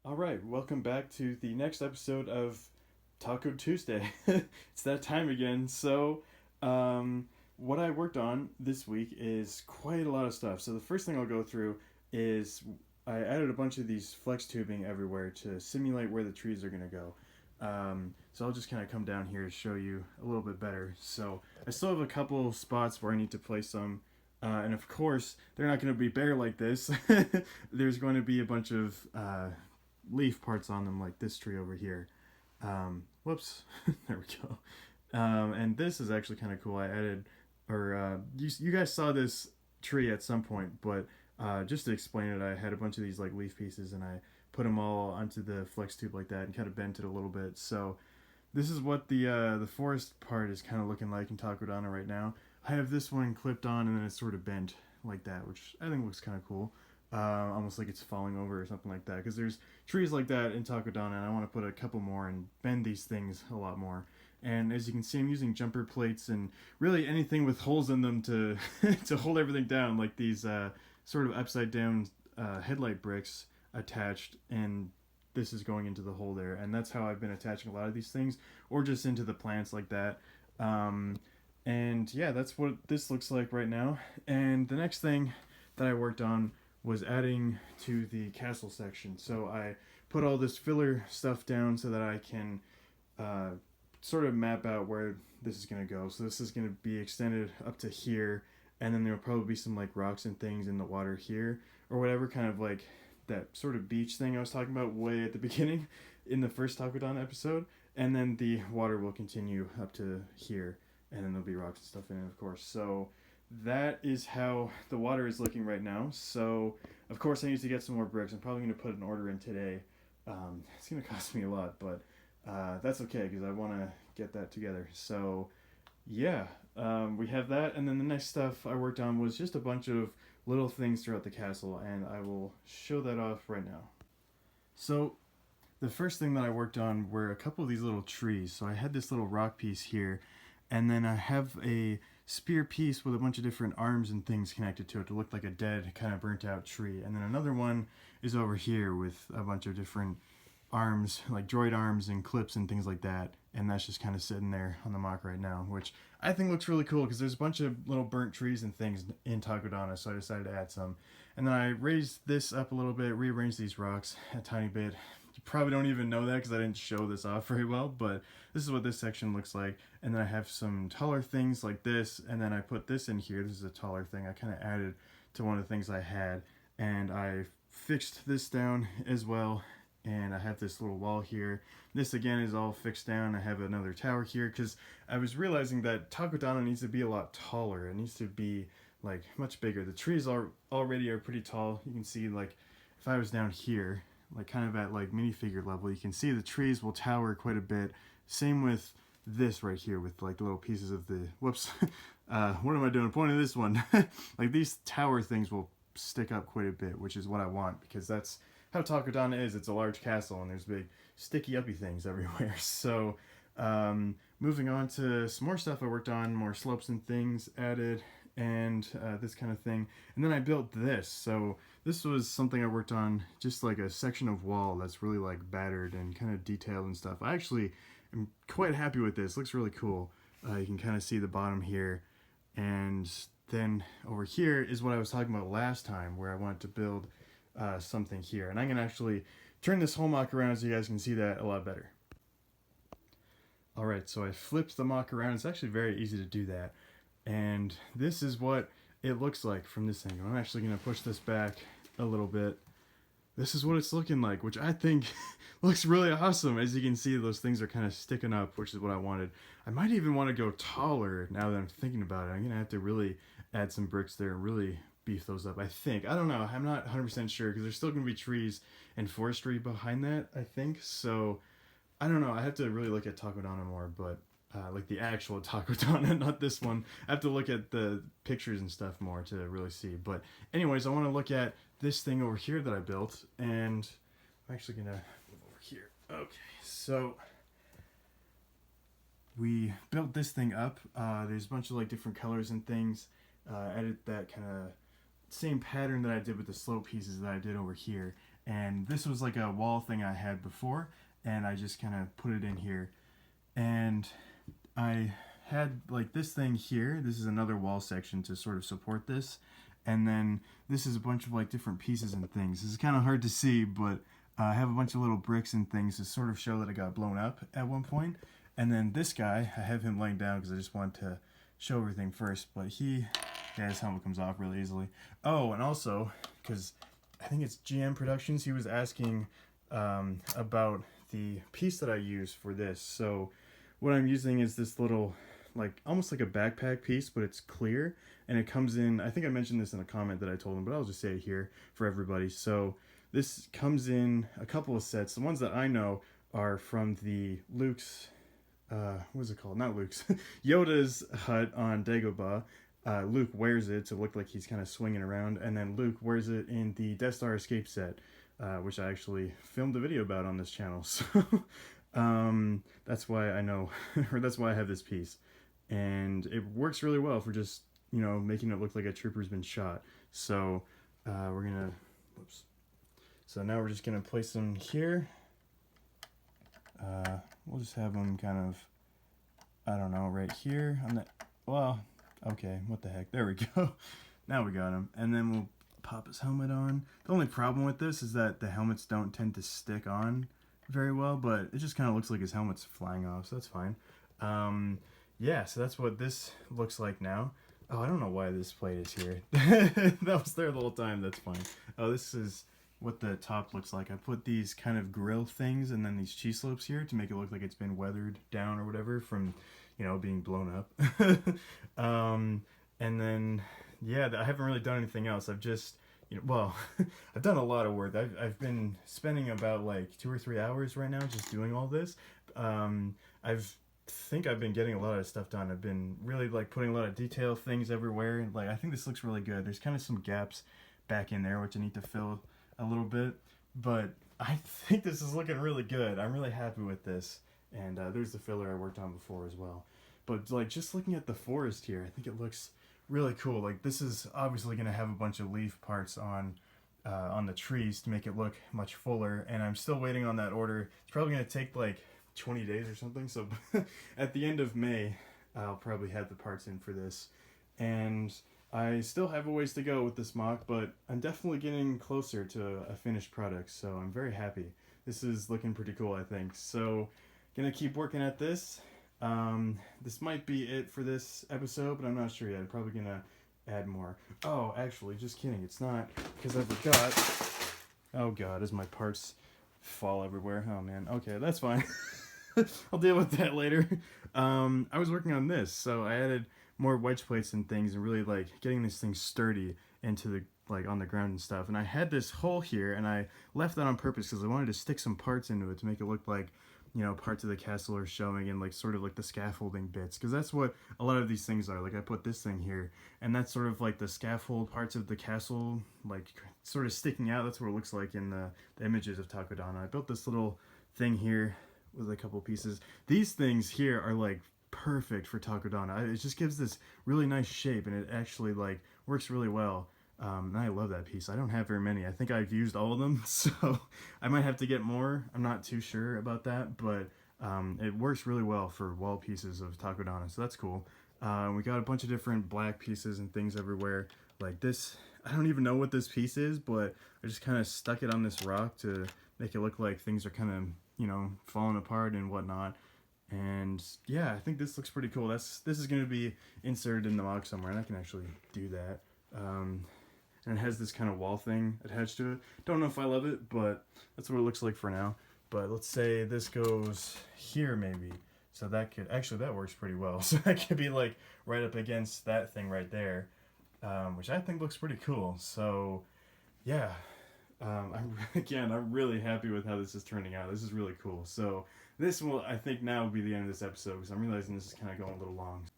All right, welcome back to the next episode of Taco Tuesday. It's that time again. Um, what I worked on this week is quite a lot of stuff. So, the first thing I'll go through is I added a bunch of these flex tubing everywhere to simulate where the trees are going to go. So, I'll just kind of come down here to show you a little bit better. So, I still have a couple spots where I need to place some. And of course, they're not going to be bare like this. There's going to be a bunch of leaf parts on them, like this tree over here. Whoops, there we go. And this is actually kind of cool. I added, or you guys saw this tree at some point, but just to explain it, I had a bunch of these like leaf pieces, and I put them all onto the flex tube like that, and kind of bent it a little bit. So this is what the forest part is kind of looking like in Takodana right now. I have this one clipped on, and then it's sort of bent like that, which I think looks kind of cool. Almost like it's falling over or something like that. Because there's trees like that in Takodana, and I want to put a couple more and bend these things a lot more. And as you can see, I'm using jumper plates and really anything with holes in them to to hold everything down, like these sort of upside down headlight bricks attached, and this is going into the hole there. And that's how I've been attaching a lot of these things, or just into the plants like that. Um, and yeah, that's what this looks like right now. And the next thing that I worked on was adding to the castle section. So I put all this filler stuff down so that I can uh, sort of map out where this is going to go. So this is going to be extended up to here, and then there'll probably be some like rocks and things in the water here, or whatever, kind of like that sort of beach thing I was talking about way at the beginning in the first Takodana episode. And then the water will continue up to here, and then there'll be rocks and stuff in it, of course. So that is how the water is looking right now. So, of course, I need to get some more bricks. I'm probably going to put an order in today. It's going to cost me a lot, but that's okay because I want to get that together. So, yeah, we have that. And then the next stuff I worked on was just a bunch of little things throughout the castle, and I will show that off right now. So, the first thing that I worked on were a couple of these little trees. So I had this little rock piece here, and then I have a spear piece with a bunch of different arms and things connected to it to look like a dead, kind of burnt out tree. And then another one is over here with a bunch of different arms, like droid arms and clips and things like that. And that's just kind of sitting there on the mock right now, which I think looks really cool because there's a bunch of little burnt trees and things in Takodana, so I decided to add some. And then I raised this up a little bit, rearranged these rocks a tiny bit. You probably don't even know that because I didn't show this off very well, but this is what this section looks like. And then I have some taller things like this, and then I put this in here. This is a taller thing I kind of added to one of the things I had, and I fixed this down as well. And I have this little wall here. This again is all fixed down. I have another tower here because I was realizing that Takodana needs to be a lot taller. It needs to be like much bigger. The trees are already are pretty tall. You can see, like, if I was down here, like kind of at like minifigure level, you can see the trees will tower quite a bit. Same with this right here with like little pieces of the whoops. What am I doing? Pointing this one. Like these tower things will stick up quite a bit, which is what I want because that's how Takodana is. It's a large castle and there's big sticky uppy things everywhere. So moving on to some more stuff I worked on, more slopes and things added, and this kind of thing. And then I built this. So this was something I worked on, just like a section of wall that's really like battered and kind of detailed and stuff. I actually am quite happy with this. Looks really cool. You can kind of see the bottom here. And then over here is what I was talking about last time, where I wanted to build something here. And I'm going to actually turn this whole mock around so you guys can see that a lot better. Alright, so I flipped the mock around. It's actually very easy to do that. And this is what it looks like from this angle. I'm actually going to push this back a little bit. This is what it's looking like, which I think looks really awesome. As you can see, those things are kind of sticking up, which is what I wanted. I might even want to go taller now that I'm thinking about it. I'm going to have to really add some bricks there and really beef those up, I think. I don't know. I'm not 100% sure because there's still going to be trees and forestry behind that, I think. So, I don't know. I have to really look at Takodana more, but like the actual Takodana, not this one. I have to look at the pictures and stuff more to really see. But anyways, I want to look at this thing over here that I built, and I'm actually going to move over here. Okay, so we built this thing up. There's a bunch of like different colors and things. Added that kind of same pattern that I did with the slope pieces that I did over here. And this was like a wall thing I had before, and I just kind of put it in here. And I had like this thing here. This is another wall section to sort of support this. And then this is a bunch of like different pieces and things. This is kind of hard to see, but I have a bunch of little bricks and things to sort of show that it got blown up at one point. And then this guy, I have him laying down because I just want to show everything first, but his helmet comes off really easily. Oh, and also, because I think it's GM Productions, he was asking about the piece that I use for this. So what I'm using is this little, like, almost like a backpack piece, but it's clear, and it comes in, I think I mentioned this in a comment that I told him, but I'll just say it here for everybody. So this comes in a couple of sets. The ones that I know are from the Luke's, what is it called? Not Luke's. Yoda's hut on Dagobah. Luke wears it to look like he's kind of swinging around, and then Luke wears it in the Death Star escape set, which I actually filmed a video about on this channel. So that's why I know, or that's why I have this piece. And it works really well for just, you know, making it look like a trooper's been shot. So we're gonna, whoops. So now we're just gonna place them here. We'll just have them kind of, I don't know, right here on the, well, okay, what the heck, there we go. Now we got him. And then we'll pop his helmet on. The only problem with this is that the helmets don't tend to stick on very well, but it just kind of looks like his helmet's flying off, so that's fine. Yeah, so that's what this looks like now. Oh, I don't know why this plate is here. That was there the whole time, that's fine. Oh, this is what the top looks like. I put these kind of grill things and then these cheese slopes here to make it look like it's been weathered down or whatever from, you know, being blown up. And then, yeah, I haven't really done anything else. I've just, you know, well, I've done a lot of work. I've been spending about like 2 or 3 hours right now just doing all this. Think I've been getting a lot of stuff done. I've been really like putting a lot of detail things everywhere. Like, I think this looks really good. There's kind of some gaps back in there which I need to fill a little bit, but I think this is looking really good. I'm really happy with this. And there's the filler I worked on before as well. But like, just looking at the forest here, I think it looks really cool. Like, this is obviously going to have a bunch of leaf parts on the trees to make it look much fuller, and I'm still waiting on that order. It's probably going to take like 20 days or something, so at the end of May I'll probably have the parts in for this. And I still have a ways to go with this mock, but I'm definitely getting closer to a finished product, so I'm very happy. This is looking pretty cool, I think. So gonna keep working at this. This might be it for this episode, but I'm not sure yet. I'm probably gonna add more. Oh, actually, just kidding. It's not, because I forgot. Oh god, as my parts fall everywhere. Oh man. Okay, that's fine. I'll deal with that later. I was working on this, so I added more wedge plates and things, and really like getting this thing sturdy into the, like, on the ground and stuff. And I had this hole here, and I left that on purpose because I wanted to stick some parts into it to make it look like, you know, parts of the castle are showing, and like sort of like the scaffolding bits, because that's what a lot of these things are. Like, I put this thing here, and that's sort of like the scaffold parts of the castle, like sort of sticking out. That's what it looks like in the images of Takodana. I built this little thing here with a couple pieces. These things here are like perfect for Takodana. It just gives this really nice shape, and it actually like works really well. And I love that piece. I don't have very many. I think I've used all of them, so I might have to get more. I'm not too sure about that, but it works really well for wall pieces of Takodana, so that's cool. We got a bunch of different black pieces and things everywhere. Like this, I don't even know what this piece is, but I just kind of stuck it on this rock to make it look like things are kind of, you know, falling apart and whatnot. And yeah, I think this looks pretty cool. This is going to be inserted in the mock somewhere, and I can actually do that. And it has this kind of wall thing attached to it. Don't know if I love it, but that's what it looks like for now. But let's say this goes here maybe. So that could, actually that works pretty well. So that could be like right up against that thing right there, which I think looks pretty cool. So yeah, I'm really happy with how this is turning out. This is really cool. So this will, I think, now be the end of this episode, because I'm realizing this is kind of going a little long.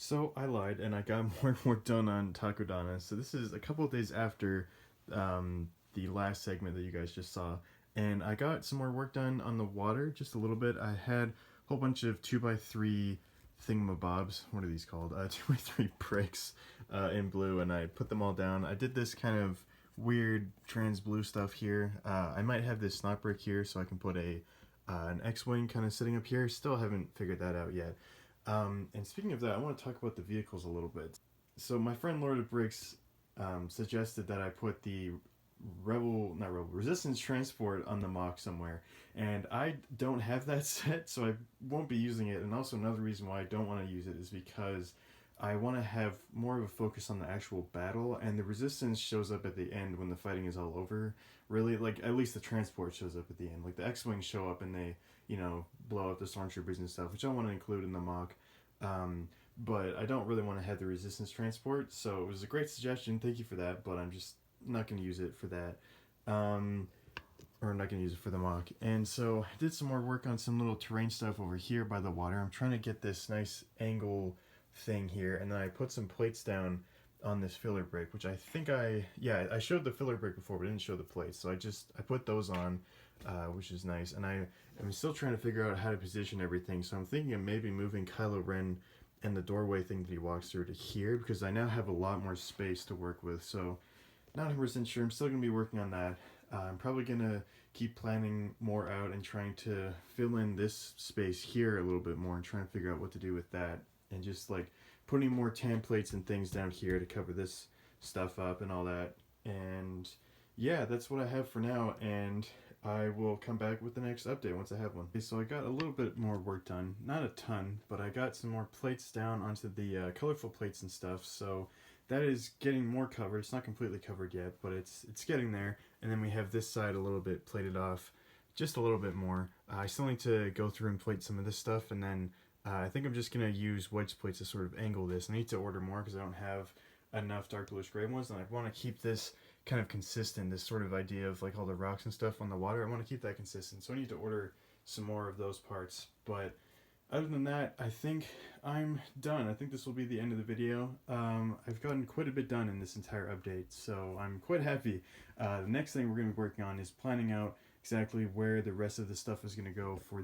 So I lied, and I got more work done on Takodana. So this is a couple of days after the last segment that you guys just saw. And I got some more work done on the water, just a little bit. I had a whole bunch of 2x3 thingamabobs. What are these called? 2x3 bricks in blue, and I put them all down. I did this kind of weird trans blue stuff here. I might have this slot brick here so I can put an X-Wing kind of sitting up here. Still haven't figured that out yet. And speaking of that, I want to talk about the vehicles a little bit. So my friend Lord of Bricks suggested that I put the Resistance Transport on the mock somewhere. And I don't have that set, so I won't be using it. And also another reason why I don't want to use it is because I want to have more of a focus on the actual battle, and the Resistance shows up at the end when the fighting is all over. Really, like, at least the transport shows up at the end. Like, the X-Wings show up and they, blow up the Stormtroopers and stuff, which I want to include in the mock. But I don't really want to have the Resistance transport, so it was a great suggestion. Thank you for that, but I'm just not going to use it for that. Or I'm not going to use it for the mock. And so I did some more work on some little terrain stuff over here by the water. I'm trying to get this nice angle thing here, and then I put some plates down on this filler brick, which I think I showed the filler brick before, but I didn't show the plates. So I put those on, which is nice. And I'm still trying to figure out how to position everything. So I'm thinking of maybe moving Kylo Ren and the doorway thing that he walks through to here, because I now have a lot more space to work with. So not 100% sure. I'm still going to be working on that. I'm probably going to keep planning more out and trying to fill in this space here a little bit more and trying to figure out what to do with that. And just like putting more templates and things down here to cover this stuff up and all that. And yeah, that's what I have for now. And I will come back with the next update once I have one. Okay, so I got a little bit more work done. Not a ton, but I got some more plates down onto the colorful plates and stuff. So that is getting more covered. It's not completely covered yet, but it's getting there. And then we have this side a little bit plated off, just a little bit more. I still need to go through and plate some of this stuff, and then I think I'm just going to use wedge plates to sort of angle this. I need to order more because I don't have enough dark bluish gray ones, and I want to keep this kind of consistent, this sort of idea of like all the rocks and stuff on the water. I want to keep that consistent, so I need to order some more of those parts. But other than that, I think I'm done. I think this will be the end of the video. I've gotten quite a bit done in this entire update, so I'm quite happy. The next thing we're going to be working on is planning out exactly where the rest of the stuff is going to go for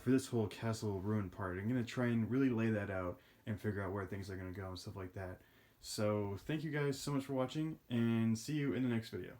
this whole castle ruin part. I'm going to try and really lay that out and figure out where things are going to go and stuff like that. So thank you guys so much for watching, and see you in the next video.